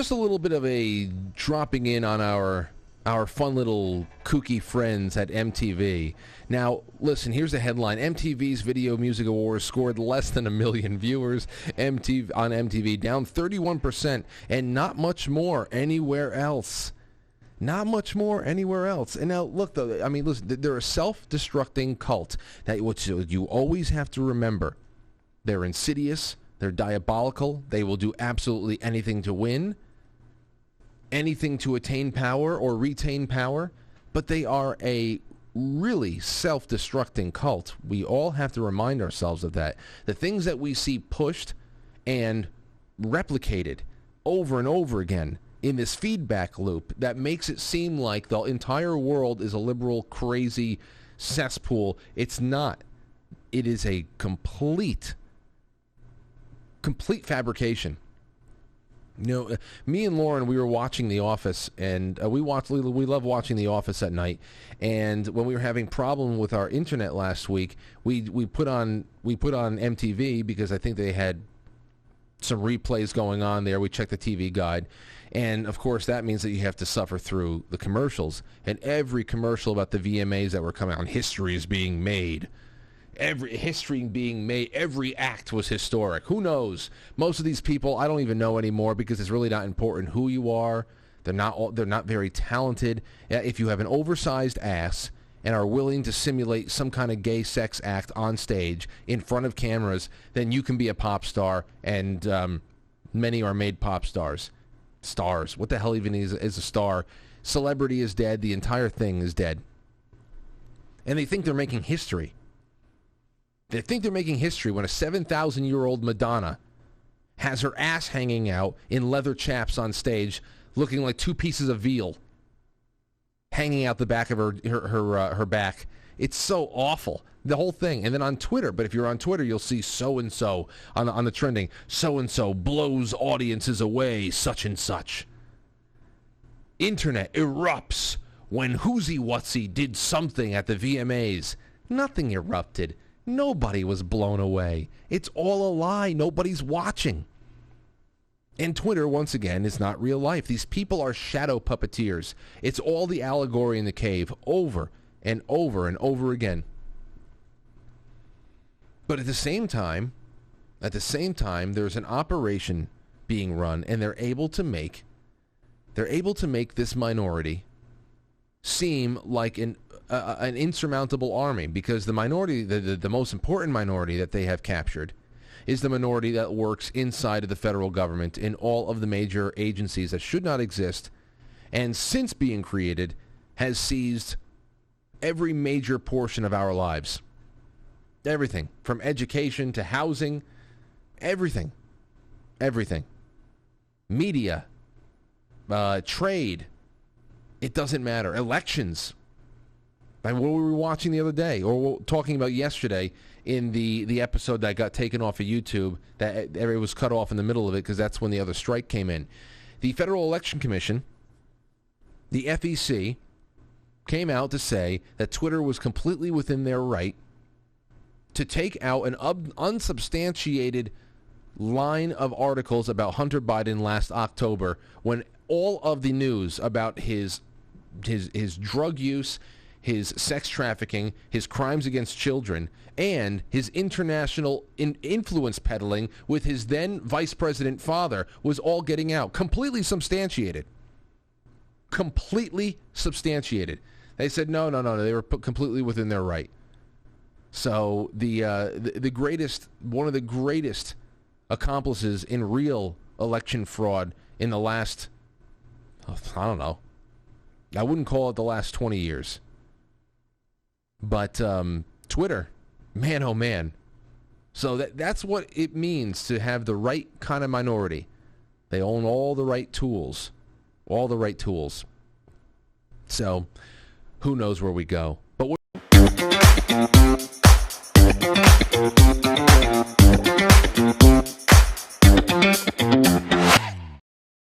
just a little bit of a dropping in on our fun little kooky friends at MTV. Now, listen, here's the headline. MTV's Video Music Awards scored less than 1 million viewers on MTV, down 31%, and not much more anywhere else. Not much more anywhere else. And now, look, though, I mean, listen, they're a self-destructing cult. That which you always have to remember. They're insidious. They're diabolical. They will do absolutely anything to win, anything to attain power or retain power. But they are a really self-destructing cult. We all have to remind ourselves of that. The things that we see pushed and replicated over and over again in this feedback loop that makes it seem like the entire world is a liberal, crazy cesspool. It's not. It is a complete fabrication. You know, me and Lauren, we were watching The Office, and we love watching The Office at night. And when we were having problem with our internet last week, we put on MTV because I think they had some replays going on there. We checked the TV guide. And, of course, that means that you have to suffer through the commercials. And every commercial about the VMAs that were coming out, history is being made. Every act was historic. Who knows? Most of these people, I don't even know anymore because it's really not important who you are. They're not very talented. If you have an oversized ass and are willing to simulate some kind of gay sex act on stage in front of cameras, then you can be a pop star, and many are made pop stars. Stars. What the hell even is a star? Celebrity is dead. The entire thing is dead. And they think they're making history. They think they're making history when a 7,000-year-old Madonna has her ass hanging out in leather chaps on stage, looking like two pieces of veal hanging out the back of her back. It's so awful, the whole thing. And then on Twitter, but if you're on Twitter, you'll see so-and-so on the trending. So-and-so blows audiences away, such and such. Internet erupts when Whoozy Wutsy did something at the VMAs. Nothing erupted. Nobody was blown away. It's all a lie. Nobody's watching. And Twitter, once again, is not real life. These people are shadow puppeteers. It's all the allegory in the cave over and over and over again. But at the same time, there's an operation being run, and they're able to make this minority seem like an insurmountable army, because the minority, the most important minority that they have captured, is the minority that works inside of the federal government in all of the major agencies that should not exist, and since being created, has seized every major portion of our lives. Everything, from education to housing, everything. Media, trade, it doesn't matter. Elections. Like what were we watching the other day, or talking about yesterday in the episode that got taken off of YouTube, that it was cut off in the middle of it because that's when the other strike came in. The Federal Election Commission, the FEC, came out to say that Twitter was completely within their right to take out an unsubstantiated line of articles about Hunter Biden last October, when all of the news about his drug use, his sex trafficking, his crimes against children, and his international influence peddling with his then vice president father was all getting out. Completely substantiated. They said no, they were completely within their right. So one of the greatest accomplices in real election fraud in the last, I don't know, I wouldn't call it the last 20 years. But Twitter, man, oh man. So that's what it means to have the right kind of minority. They own all the right tools. So who knows where we go.